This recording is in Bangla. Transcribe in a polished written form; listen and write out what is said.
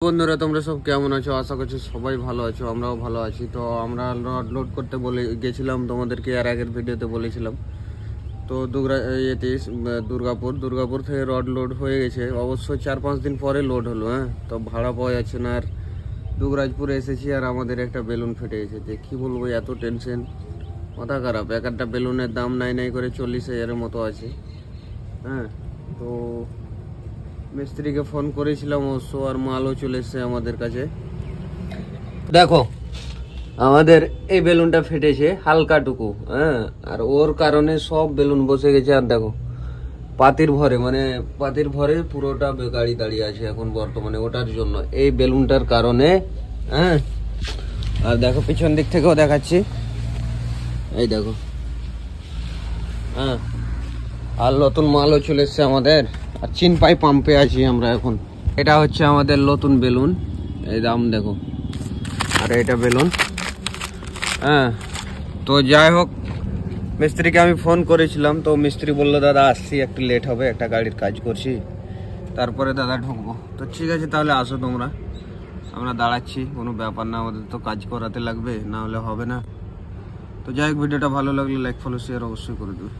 বন্ধুরা তোমরা সব কেমন আছো? আশা করছি সবাই ভালো আছো, আমরাও ভালো আছি। তো আমরা রড লোড করতে বলে গেছিলাম, তোমাদেরকে এর আগের ভিডিওতে বলেছিলাম। তো দুর্গাপুর থেকে রড লোড হয়ে গেছে, অবশ্যই 4-5 দিন পরে লোড হলো। তো ভাড়া পাওয়া যাচ্ছে না, আর দুগরাজপুরে এসেছি আর আমাদের একটা বেলুন ফেটে গেছে। যে কী বলবো, এত টেনশন, মাথা খারাপ। একটা বেলুনের দাম নাই করে 40,000-এর মতো আছে। তো মিস্ত্রিকে ফোন করেছিলাম অবশ্য, আর মালও চলে এসছে আমাদের কাছে। দেখো আমাদের এই বেলুনটা ফেটেছে হালকাটুকু, আর ওর কারণে সব বেলুন বসে গেছে। আর দেখো পাতির ভরে পুরোটা গাড়ি দাঁড়িয়ে আছে এখন বর্তমানে ওটার জন্য, এই বেলুনটার কারণে। আর দেখো পিছন দিক থেকেও দেখাচ্ছি, এই দেখো। আর নতুন মালও চলে এসছে আমাদের, আর চিনপাই পাম্পে আছি আমরা এখন। এটা হচ্ছে আমাদের নতুন বেলুন, এই দাম দেখো। আর এটা বেলুন। তো যাই হোক, মিস্ত্রিকে আমি ফোন করেছিলাম, তো মিস্ত্রি বললো দাদা আসছি, একটু লেট হবে, একটা গাড়ির কাজ করছি, তারপরে দাদা ঢুকবো। তো ঠিক আছে তাহলে আসো তোমরা, আমরা দাঁড়াচ্ছি, কোনো ব্যাপার না, আমাদের তো কাজ করাতে লাগবে, না হলে হবে না। তো যাই হোক, ভিডিওটা ভালো লাগলে লাইক ফলো শেয়ার অবশ্যই করে দেবে।